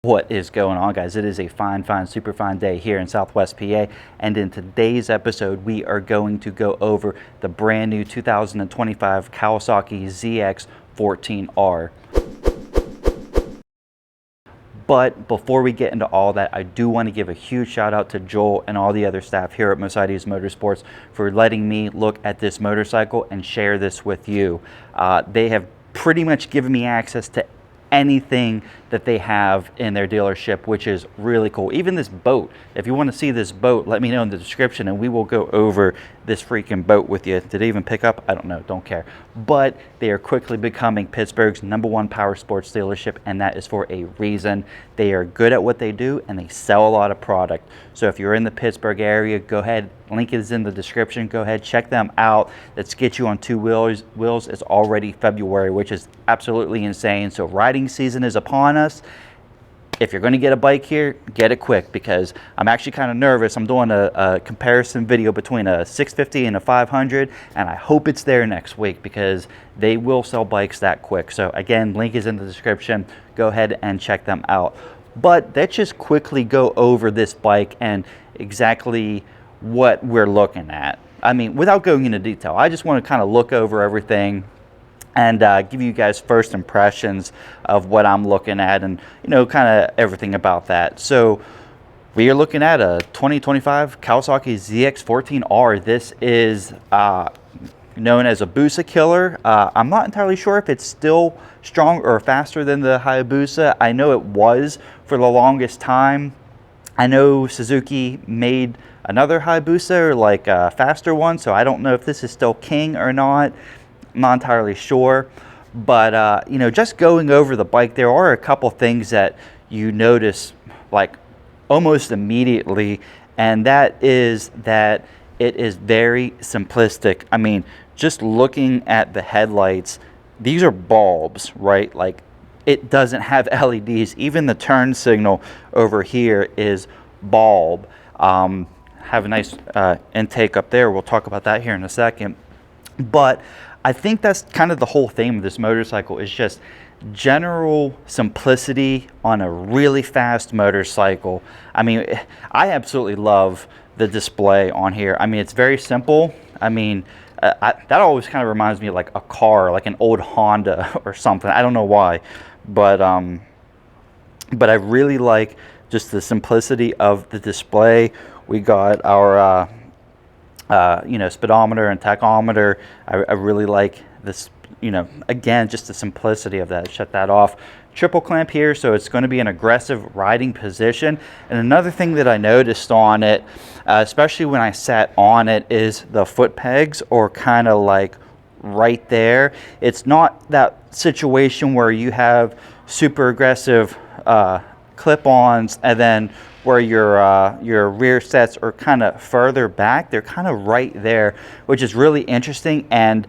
What is going on, guys? It is a fine, super fine day here in Southwest PA, and in today's episode we are going to go over the brand new 2025 Kawasaki ZX14R. But before we get into all that, I do want to give a huge shout out to Joel and all the other staff here at Mercedes Motorsports for letting me look at this motorcycle and share this with you. They have pretty much given me access to anything that they have in their dealership, which is really cool. Even this boat, if you want to see this boat, let me know in the description and we will go over this freaking boat with you. Did they even pick up? I don't know, don't care. But they are quickly becoming Pittsburgh's #1 power sports dealership, and that is for a reason. They are good at what they do and they sell a lot of product. So if you're in the Pittsburgh area, go ahead, link is in the description, go ahead, check them out. Let's get you on two wheels. It's already February, which is absolutely insane. So riding season is upon us. If you're going to get a bike here, get it quick, because I'm actually kind of nervous. I'm doing a comparison video between a 650 and a 500, and I hope it's there next week because they will sell bikes that quick. So again, link is in the description. Go ahead and check them out. But let's just quickly go over this bike and exactly what we're looking at. I mean, without going into detail, I just want to kind of look over everything and give you guys first impressions of what I'm looking at, and kind of everything about that. So we are looking at a 2025 Kawasaki ZX14R. This is known as a Hayabusa killer. I'm not entirely sure if it's still strong or faster than the Hayabusa. I know it was for the longest time. I know Suzuki made another Hayabusa, or like a faster one, so I don't know if this is still king or not. I'm not entirely sure, but just going over the bike, there are a couple things that you notice like almost immediately, and that is that it is very simplistic. I mean, just looking at the headlights, these are bulbs, right? Like, it doesn't have LEDs. Even the turn signal over here is bulb. Have a nice intake up there. We'll talk about that here in a second. But I think that's kind of the whole theme of this motorcycle, is just general simplicity on a really fast motorcycle. I mean, I absolutely love the display on here. I mean, it's very simple. I mean, that always kind of reminds me of like a car, like an old Honda or something. I don't know why, but I really like just the simplicity of the display. We got our speedometer and tachometer. I really like this, again, just the simplicity of that. Shut that off. Triple clamp here, so it's going to be an aggressive riding position. And another thing that I noticed on it, especially when I sat on it, is the foot pegs are kind of like right there. It's not that situation where you have super aggressive clip-ons and then where your rear sets are kind of further back. They're kind of right there, which is really interesting. And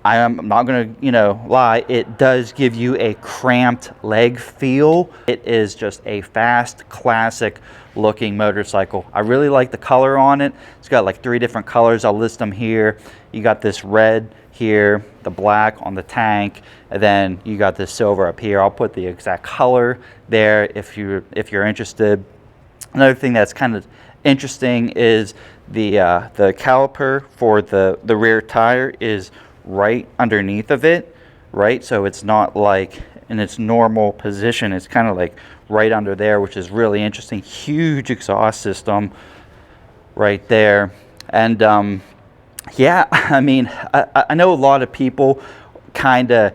I am not going to lie, it does give you a cramped leg feel. It is just a fast, classic looking motorcycle. I really like the color on it. It's got like 3 different colors. I'll list them here. You got this red here, the black on the tank, and then you got this silver up here. I'll put the exact color there if you're interested. Another thing that's kind of interesting is the caliper for the rear tire is right underneath of it, right? So it's not like in its normal position. It's kind of like right under there, which is really interesting. Huge exhaust system right there. And yeah, I mean, I know a lot of people kind of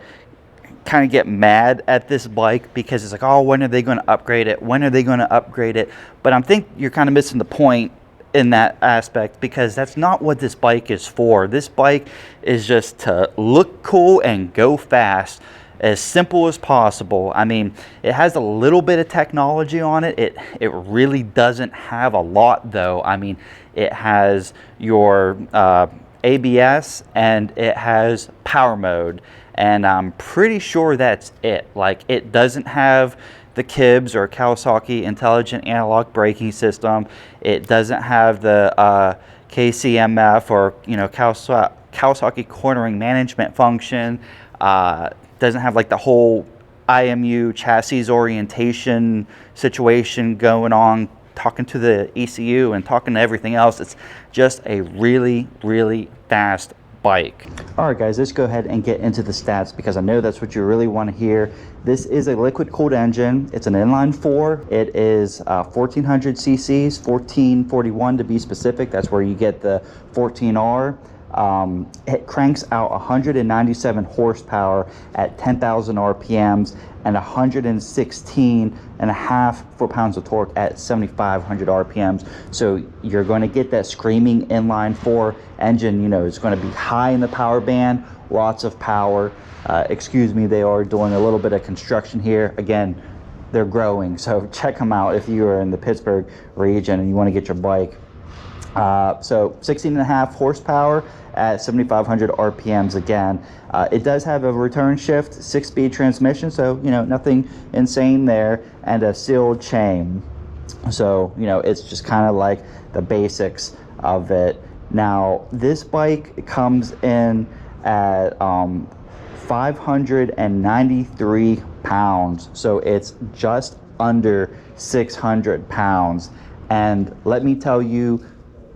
get mad at this bike because it's like, oh, when are they going to upgrade it? When are they going to upgrade it? But I think you're kind of missing the point in that aspect, because that's not what this bike is for. This bike is just to look cool and go fast, as simple as possible. I mean, it has a little bit of technology on it. It really doesn't have a lot, though. I mean, it has your ABS and it has power mode, and I'm pretty sure that's it. Like, it doesn't have the KIBS or Kawasaki Intelligent Analog Braking System. It doesn't have the KCMF or Kawasaki Cornering Management function. Doesn't have like the whole IMU chassis orientation situation going on, talking to the ECU and talking to everything else. It's just a really, really fast bike. All right, guys, let's go ahead and get into the stats because I know that's what you really want to hear. This is a liquid cooled engine. It's an inline 4. It is 1400 cc's, 1441 to be specific. That's where you get the 14R. It cranks out 197 horsepower at 10,000 RPMs and 116.5 foot-pounds of torque at 7,500 RPMs. So you're going to get that screaming inline 4 engine. You know, it's going to be high in the power band, lots of power. Excuse me, they are doing a little bit of construction here. Again, they're growing, so check them out if you are in the Pittsburgh region and you want to get your bike. So 16.5 horsepower at 7,500 RPMs again. It does have a return shift, 6-speed transmission, so, you know, nothing insane there, and a sealed chain. So, you know, it's just kind of like the basics of it. Now, this bike comes in at 593 pounds, so it's just under 600 pounds. And let me tell you,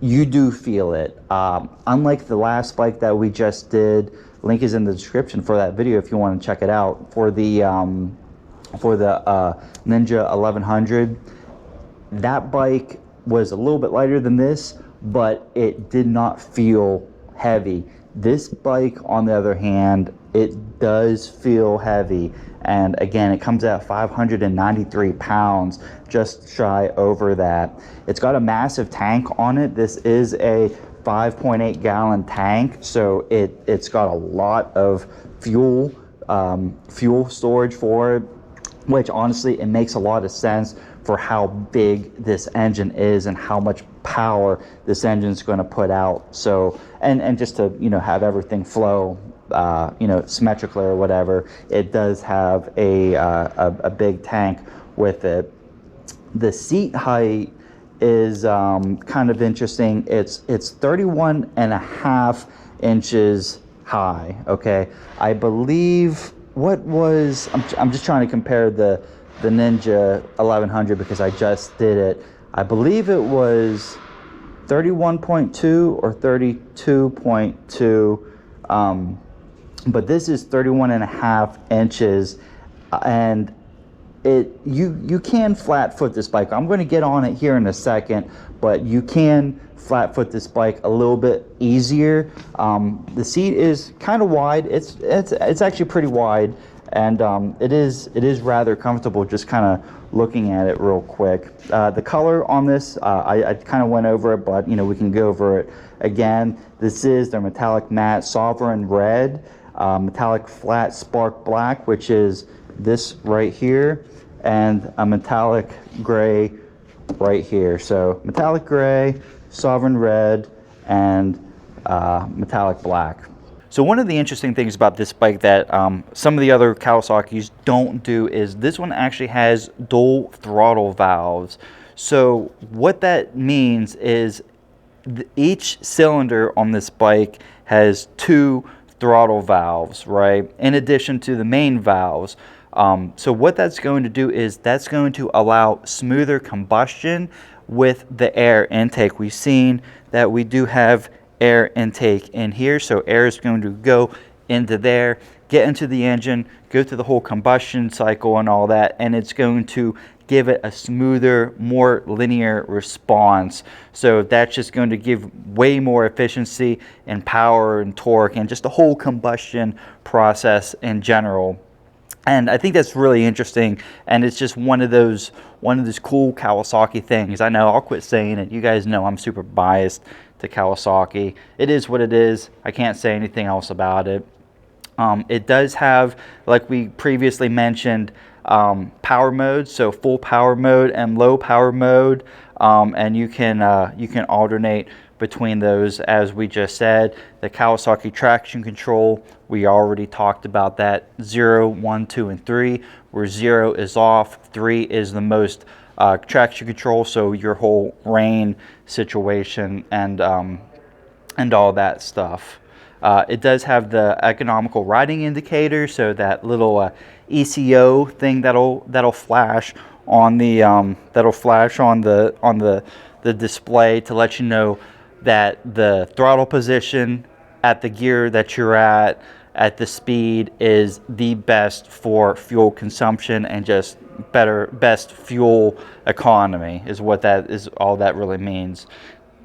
you do feel it. Unlike the last bike that we just did, link is in the description for that video if you want to check it out. For the Ninja 1100, that bike was a little bit lighter than this, but it did not feel heavy. This bike, on the other hand, it does feel heavy. And again, it comes at 593 pounds, just shy over that. It's got a massive tank on it. This is a 5.8 gallon tank, so it's got a lot of fuel storage for it, which honestly, it makes a lot of sense for how big this engine is and how much power this engine is going to put out. So, and just to, you know, have everything flow, you know, symmetrically or whatever, it does have a big tank with it. The seat height is kind of interesting. It's 31.5 inches high. Okay, I believe I'm just trying to compare the Ninja 1100 because I just did it. I believe it was 31.2 or 32.2, but this is 31.5 inches, and you can flat foot this bike. I'm going to get on it here in a second, but you can flat foot this bike a little bit easier. The seat is kind of wide. It's actually pretty wide, and it is rather comfortable. Just kind of looking at it real quick. The color on this, I kind of went over it, but you know, we can go over it again. This is their metallic matte sovereign red, metallic flat spark black, which is this right here, and a metallic gray right here. So metallic gray, sovereign red, and metallic black. So one of the interesting things about this bike that some of the other Kawasaki's don't do is this one actually has dual throttle valves. So what that means is each cylinder on this bike has 2 throttle valves, right, in addition to the main valves. So what that's going to do is that's going to allow smoother combustion with the air intake. We've seen that we do have air intake in here, so air is going to go into there, get into the engine, go through the whole combustion cycle and all that, and it's going to give it a smoother, more linear response. So that's just going to give way more efficiency and power and torque and just the whole combustion process in general. And I think that's really interesting, and it's just one of those cool Kawasaki things. I know, I'll quit saying it. You guys know I'm super biased to Kawasaki. It is what it is. I can't say anything else about it. It does have, like we previously mentioned, power modes, so full power mode and low power mode, and you can alternate between those, as we just said. The Kawasaki traction control, we already talked about that. 0, 1, 2, and 3, where 0 is off, 3 is the most traction control, so your whole rain situation and all that stuff. It does have the economical riding indicator, so that little ECO thing that'll flash on the the display to let you know that the throttle position at the gear that you're at the speed is the best for fuel consumption and just best fuel economy is what that is, all that really means.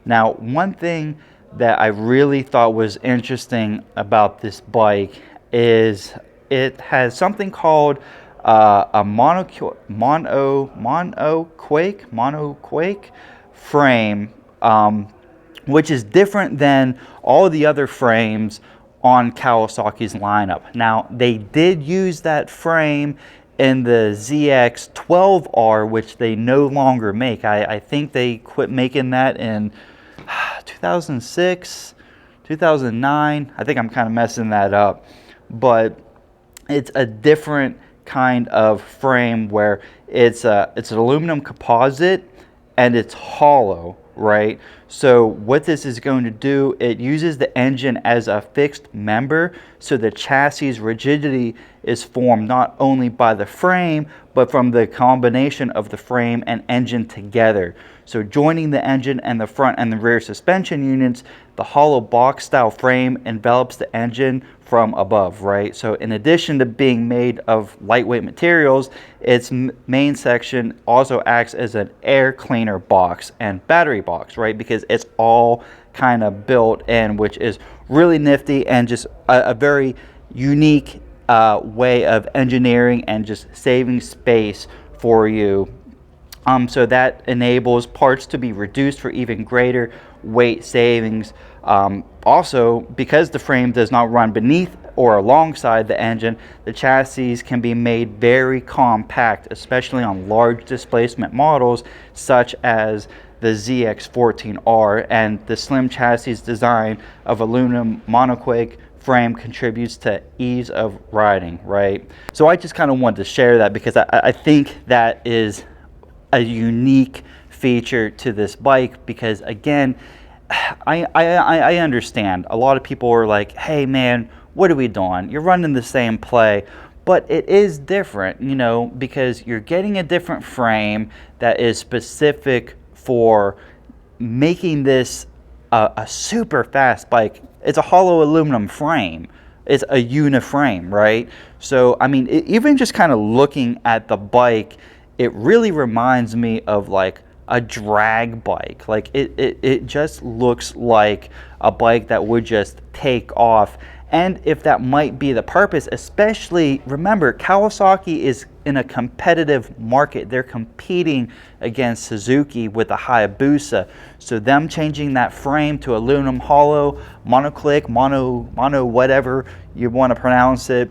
Now, one thing that I really thought was interesting about this bike is it has something called a monoquake frame, which is different than all the other frames on Kawasaki's lineup. Now, they did use that frame in the ZX14R, which they no longer make. I think they quit making that in 2006, 2009. I think I'm kind of messing that up. But it's a different kind of frame where it's an aluminum composite and it's hollow, right? So what this is going to do, it uses the engine as a fixed member, so the chassis rigidity is formed not only by the frame, but from the combination of the frame and engine together. So joining the engine and the front and the rear suspension units, the hollow box style frame envelops the engine from above, right? So in addition to being made of lightweight materials, its main section also acts as an air cleaner box and battery box, right? Because it's all kind of built in, which is really nifty and just a very unique way of engineering and just saving space for you. So that enables parts to be reduced for even greater weight savings. Also, because the frame does not run beneath or alongside the engine, the chassis can be made very compact, especially on large displacement models such as the ZX14R, and the slim chassis design of aluminum monoquake frame contributes to ease of riding, right? So I just kind of wanted to share that because I think that is a unique feature to this bike, because again, I understand a lot of people are like, hey man, what are we doing? You're running the same play. But it is different, you know, because you're getting a different frame that is specific for making this a super fast bike. It's a hollow aluminum frame. It's a uniframe, right? So, I mean, even just kind of looking at the bike, it really reminds me of like a drag bike. Like it just looks like a bike that would just take off. And if that might be the purpose, especially, remember, Kawasaki is in a competitive market. They're competing against Suzuki with the Hayabusa. So them changing that frame to aluminum hollow, monoclick, mono whatever you want to pronounce it,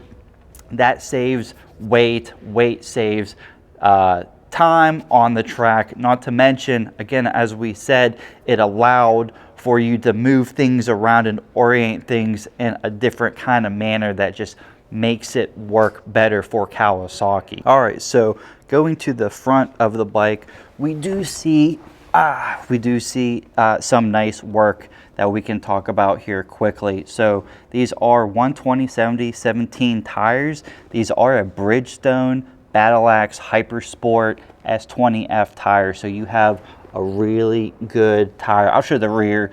that saves weight saves time on the track. Not to mention, again, as we said, it allowed for you to move things around and orient things in a different kind of manner that just makes it work better for Kawasaki. All right, so going to the front of the bike, we do see some nice work that we can talk about here quickly. So these are 120/70/17 tires. These are a Bridgestone Battle Axe Hypersport S20F tire. So you have a really good tire. I'll show the rear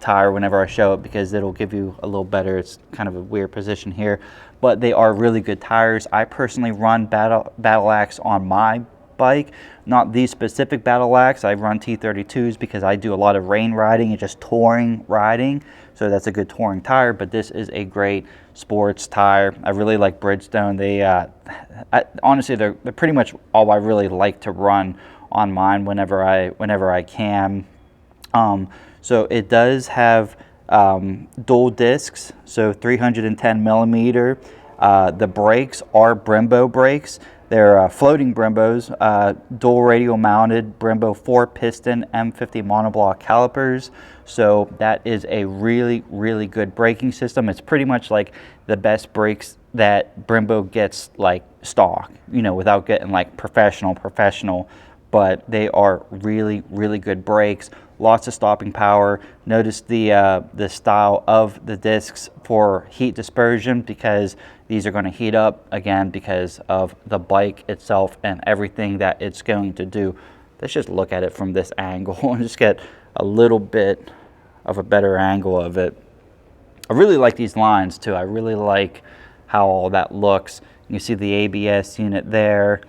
tire whenever I show it because it'll give you a little better. It's kind of a weird position here, but they are really good tires. I personally run Battle Axe on my bike, not these specific Battle Axe. I run T32s because I do a lot of rain riding and just touring riding. So that's a good touring tire, but this is a great sports tire. I really like Bridgestone. They honestly, they're pretty much all I really like to run on mine whenever I can. So it does have dual discs, so 310 millimeter. The brakes are Brembo brakes. They're floating Brembos, dual radial mounted Brembo 4-piston M50 monoblock calipers. So that is a really, really good braking system. It's pretty much like the best brakes that Brembo gets like stock, you know, without getting like professional. But they are really, really good brakes. lots of stopping power. Notice the style of the discs for heat dispersion, because these are going to heat up again because of the bike itself and everything that it's going to do. Let's just look at it from this angle and just get a little bit of a better angle of it. I really like these lines too. I really like how all that looks. You see the ABS unit there,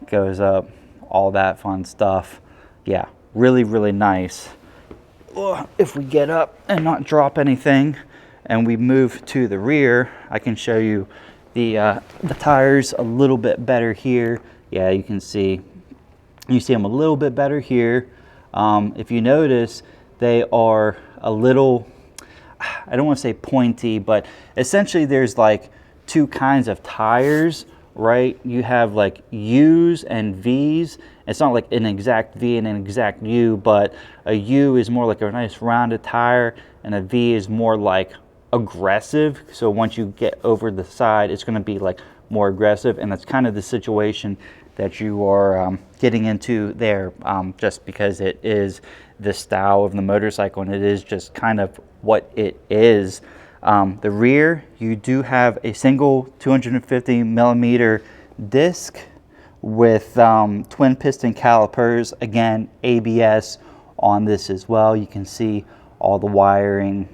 goes up, all that fun stuff. Yeah, really, really nice. If we get up and not drop anything and we move to the rear, I can show you the tires a little bit better here. Yeah, you can see, them a little bit better here. If you notice, they are a little, I don't want to say pointy, but essentially there's like two kinds of tires, right? You have like U's and V's. It's not like an exact V and an exact U, but a U is more like a nice rounded tire, and a V is more like aggressive. So once you get over the side, it's going to be like more aggressive, and that's kind of the situation that you are getting into there, just because it is the style of the motorcycle, and it is just kind of what it is. The rear, you do have a single 250 millimeter disc with twin piston calipers. Again, ABS on this as well. You can see all the wiring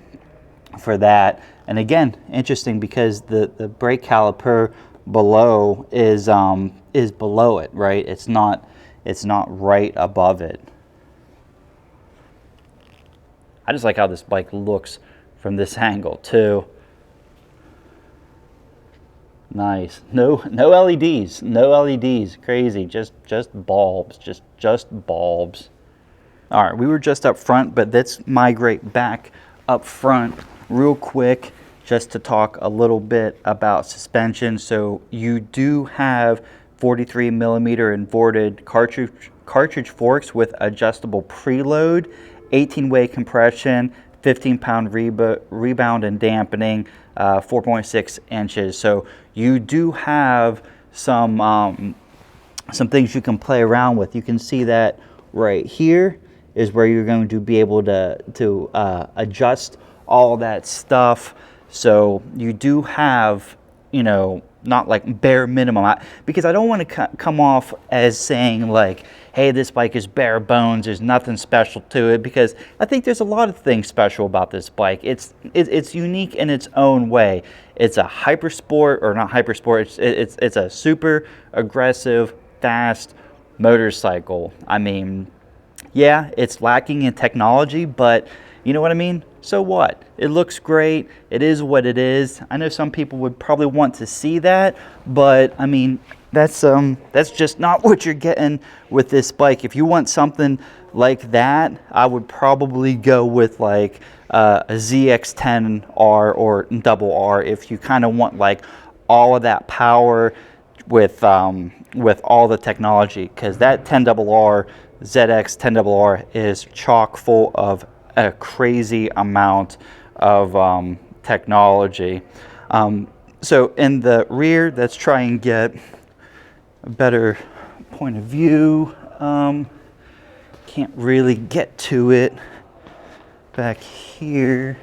for that. And again, interesting because the brake caliper below is below it, right? It's not right above it. I just like how this bike looks from this angle too. Nice. No LEDs. No LEDs. Crazy. Just bulbs. Just bulbs. All right, we were just up front, but let's migrate back up front real quick just to talk a little bit about suspension. So you do have 43 millimeter inverted cartridge forks with adjustable preload, 18-way compression, 15-pound rebound and dampening, 4.6 inches. So you do have some things you can play around with. You can see that right here is where you're going to be able to adjust all that stuff. So you do have, you know, not like bare minimum, because I don't want to come off as saying like, hey, this bike is bare bones, there's nothing special to it, because I think there's a lot of things special about this bike. It's unique in its own way. It's a hypersport, or not hypersport, it's a super aggressive, fast motorcycle. I mean, yeah, it's lacking in technology, but you know what I mean? So what? It looks great. It is what it is. I know some people would probably want to see that, but I mean, that's just not what you're getting with this bike. If you want something like that, I would probably go with like a ZX10R or double R if you kind of want like all of that power with all the technology, because that 10RR ZX10RR is chock full of a crazy amount of technology. So in the rear, let's try and get a better point of view. Can't really get to it back here.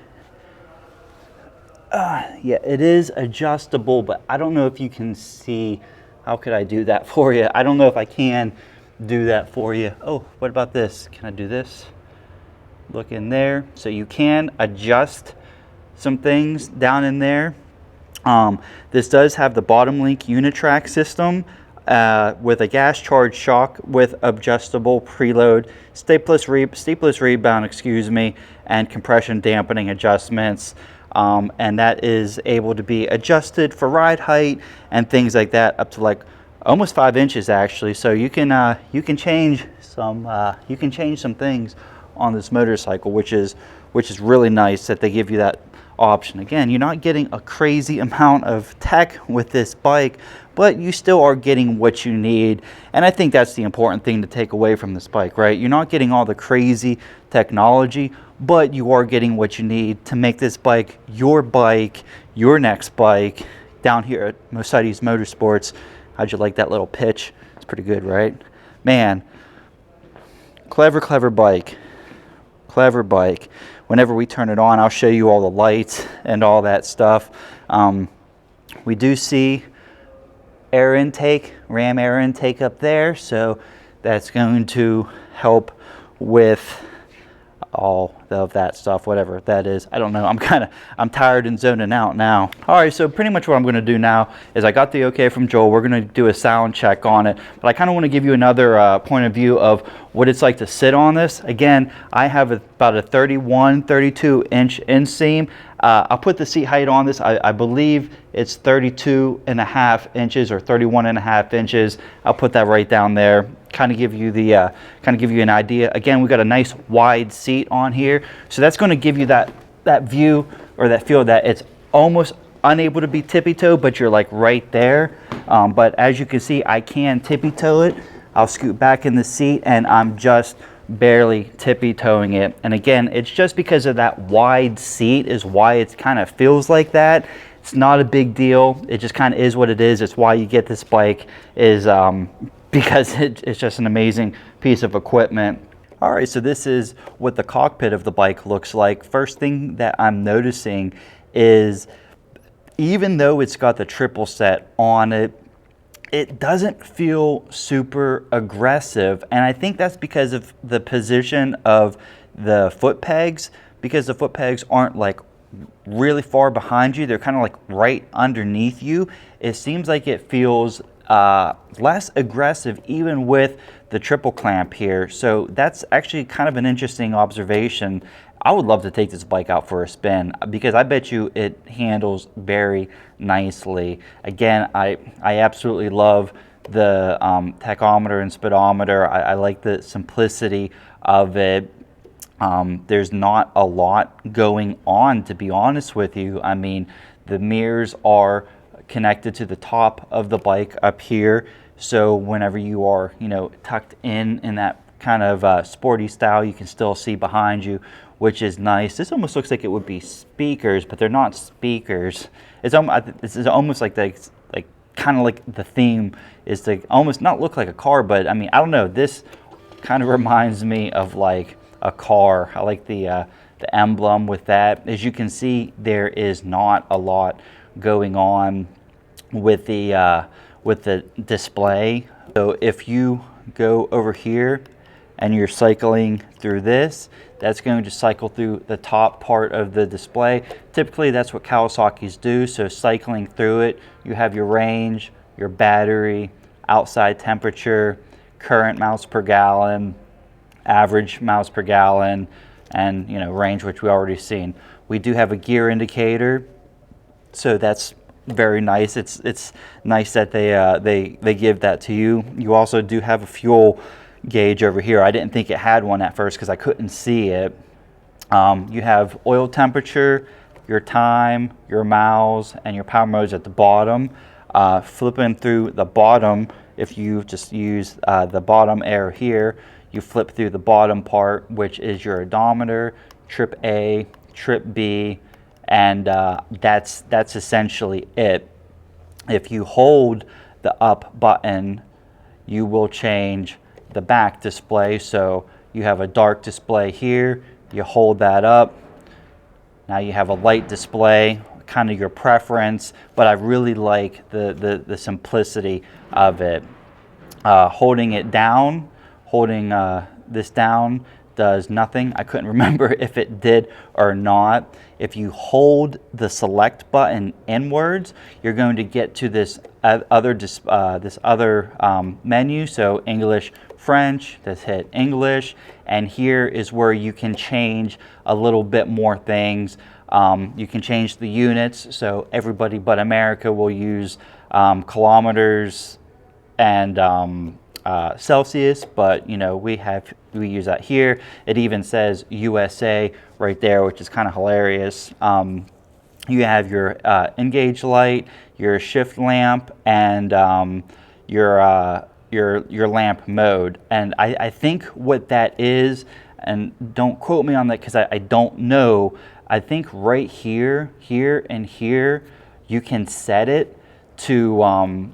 Yeah, it is adjustable, but I don't know if you can see. How could I do that for you? I don't know if I can do that for you. Oh, what about this? Can I do this? Look in there. So you can adjust some things down in there. This does have the bottom link unitrack system with a gas charge shock with adjustable preload, steepless rebound, excuse me, and compression dampening adjustments. And that is able to be adjusted for ride height and things like that, up to like almost 5 inches actually. So you can change some things on this motorcycle, which is really nice that they give you that option. Again, you're not getting a crazy amount of tech with this bike, but you still are getting what you need. And I think that's the important thing to take away from this bike, right? You're not getting all the crazy technology, but you are getting what you need to make this bike, your next bike, down here at Mercedes Motorsports. How'd you like that little pitch? It's pretty good, right? Man, clever bike. Clever bike. Whenever we turn it on, I'll show you all the lights and all that stuff. We do see air intake, ram air intake up there, so that's going to help with all of that stuff, whatever that is. I don't know. I'm tired and zoning out now. All right, so pretty much what I'm going to do now is I got the okay from Joel. We're going to do a sound check on it, but I kind of want to give you another point of view of what it's like to sit on this. Again, I have about a 32 inch inseam. I'll put the seat height on this. I believe it's 32.5 inches or 31.5 inches. I'll put that right down there. Kind of give you an idea. Again, we've got a nice wide seat on here, so that's going to give you that view or that feel that it's almost unable to be tippy-toe, but you're like right there. But as you can see, I can tippy-toe it. I'll scoot back in the seat and I'm just barely tippy-toeing it. And again, it's just because of that wide seat is why it kind of feels like that. It's not a big deal. It just kind of is what it is. It's why you get this bike, is because it's just an amazing piece of equipment. All right, so this is what the cockpit of the bike looks like. First thing that I'm noticing is, even though it's got the triple set on it, it doesn't feel super aggressive. And I think that's because of the position of the foot pegs, because the foot pegs aren't like really far behind you. They're kind of like right underneath you. It seems like it feels less aggressive even with the triple clamp here. So that's actually kind of an interesting observation. I would love to take this bike out for a spin because I bet you it handles very nicely. Again, I absolutely love the tachometer and speedometer. I like the simplicity of it. There's not a lot going on, to be honest with you. I mean, the mirrors are connected to the top of the bike up here, so whenever you are, you know, tucked in that kind of sporty style, you can still see behind you, which is nice. This almost looks like it would be speakers, but they're not speakers. It's almost like kind of like the theme is to almost not look like a car, but I mean, I don't know, this kind of reminds me of like a car. I like the emblem with that. As you can see, there is not a lot going on with the display. So if you go over here and you're cycling through this, that's going to cycle through the top part of the display. Typically that's what Kawasaki's do. So cycling through it, you have your range, your battery, outside temperature, current miles per gallon, average miles per gallon, and you know, range, which we already seen. We do have a gear indicator, so that's very nice. It's nice that they give that to you. You also do have a fuel gauge over here. I didn't think it had one at first because I couldn't see it. You have oil temperature, your time, your miles, and your power modes at the bottom. Flipping through the bottom, if you just use the bottom arrow here, you flip through the bottom part, which is your odometer, trip A, trip B, and that's essentially it. If you hold the up button, you will change the back display. So you have a dark display here, you hold that up, now you have a light display, kind of your preference, but I really like the simplicity of it. Holding it down, holding this down does nothing. I couldn't remember if it did or not. If you hold the select button inwards, you're going to get to this other menu. So English, French, let's hit English, and here is where you can change a little bit more things. You can change the units, so everybody but America will use kilometers and Celsius, but you know, we use that here. It even says USA right there, which is kind of hilarious. You have your engage light, your shift lamp, and your lamp mode. And I think what that is, and don't quote me on that because I don't know. I think right here, and here, you can set it to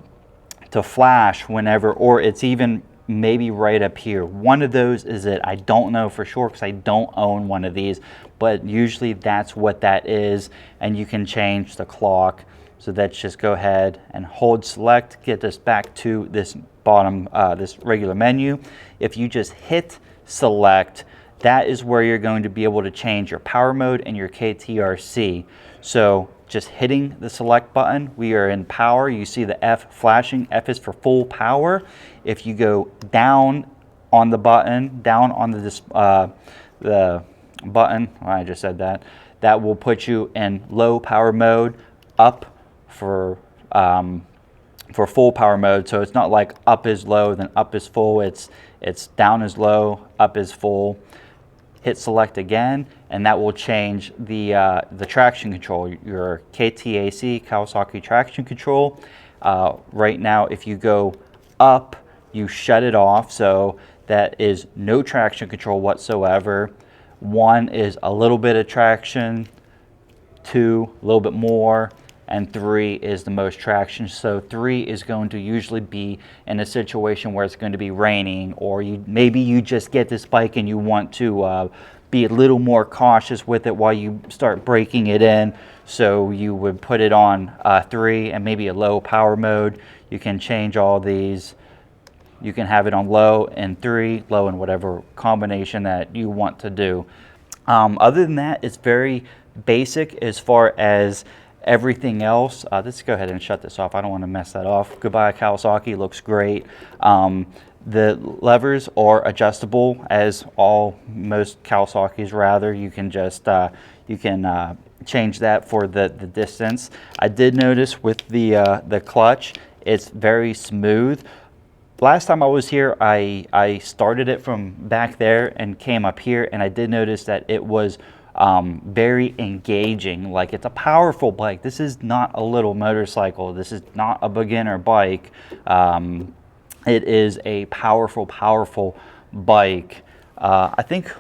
flash whenever, or it's even maybe right up here. One of those is it. I don't know for sure because I don't own one of these, but usually that's what that is. And you can change the clock. So let's just go ahead and hold select, get this back to this bottom, this regular menu. If you just hit select, that is where you're going to be able to change your power mode and your KTRC. So just hitting the select button, we are in power. You see the F flashing. F is for full power. If you go down on the button, down on the button, I just said that, that will put you in low power mode, up for full power mode. So it's not like up is low, then up is full. It's down is low, up is full. Hit select again, and that will change the traction control, your KTAC, Kawasaki traction control. Right now, if you go up, you shut it off, so that is no traction control whatsoever. 1 is a little bit of traction, 2 a little bit more, and 3 is the most traction. So 3 is going to usually be in a situation where it's going to be raining, or maybe you just get this bike and you want to be a little more cautious with it while you start breaking it in. So you would put it on 3 and maybe a low power mode. You can change all these. You can have it on low and 3, low and whatever combination that you want to do. Other than that, it's very basic as far as everything else. Let's go ahead and shut this off. I don't want to mess that off. Goodbye Kawasaki, looks great. The levers are adjustable, as most Kawasaki's rather. You can just change that for the distance. I did notice with the clutch, it's very smooth. Last time I was here, I started it from back there and came up here, and I did notice that it was very engaging. Like, it's a powerful bike. This is not a little motorcycle. This is not a beginner bike. It is a powerful bike. I think,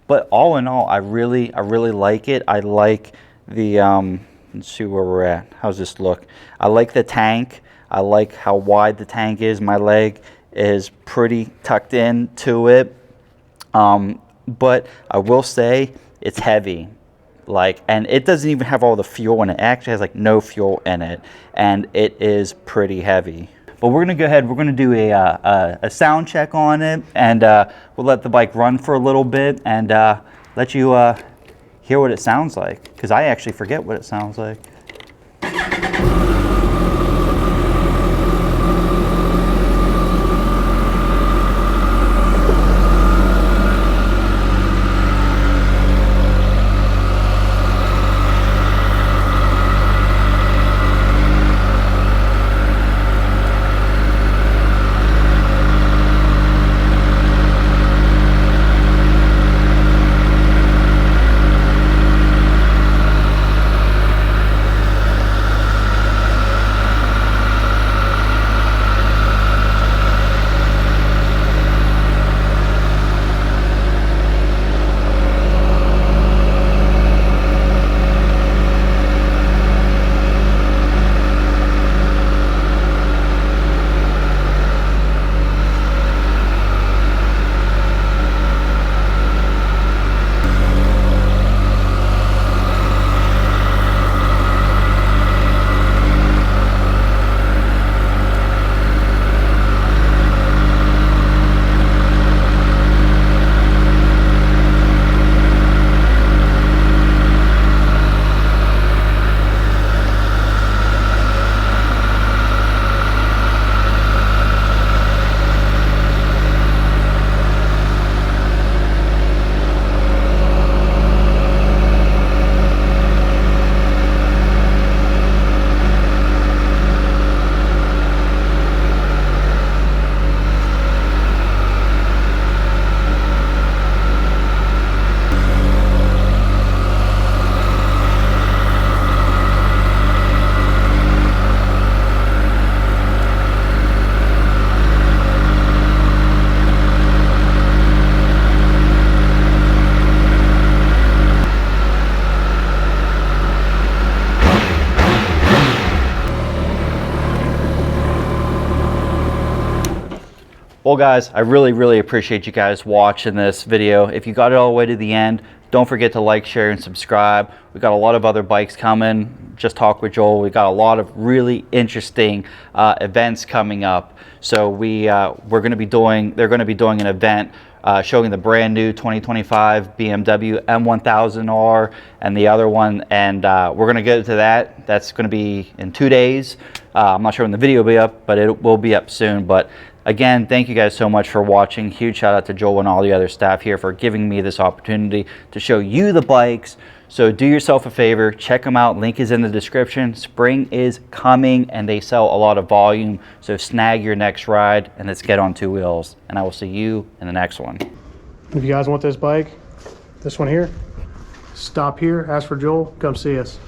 but all in all, I really like it. I like the let's see where we're at. How's this look? I like the tank. I like how wide the tank is. My leg is pretty tucked into it. But I will say it's heavy, and it doesn't even have all the fuel in it. It actually has like no fuel in it, and it is pretty heavy. But we're gonna go ahead, we're gonna do a sound check on it, and we'll let the bike run for a little bit and let you hear what it sounds like, because I actually forget what it sounds like. Well guys, I really appreciate you guys watching this video. If you got it all the way to the end, don't forget to like, share, and subscribe. We got a lot of other bikes coming. Just Talk with Joel. We got a lot of really interesting events coming up. So they're going to be doing an event showing the brand new 2025 BMW M1000R and the other one, and we're going to go to that. That's going to be in 2 days. I'm not sure when the video will be up, but it will be up soon. But again, thank you guys so much for watching. Huge shout out to Joel and all the other staff here for giving me this opportunity to show you the bikes. So do yourself a favor, check them out. Link is in the description. Spring is coming and they sell a lot of volume. So snag your next ride and let's get on two wheels. And I will see you in the next one. If you guys want this bike, this one here, stop here, ask for Joel, come see us.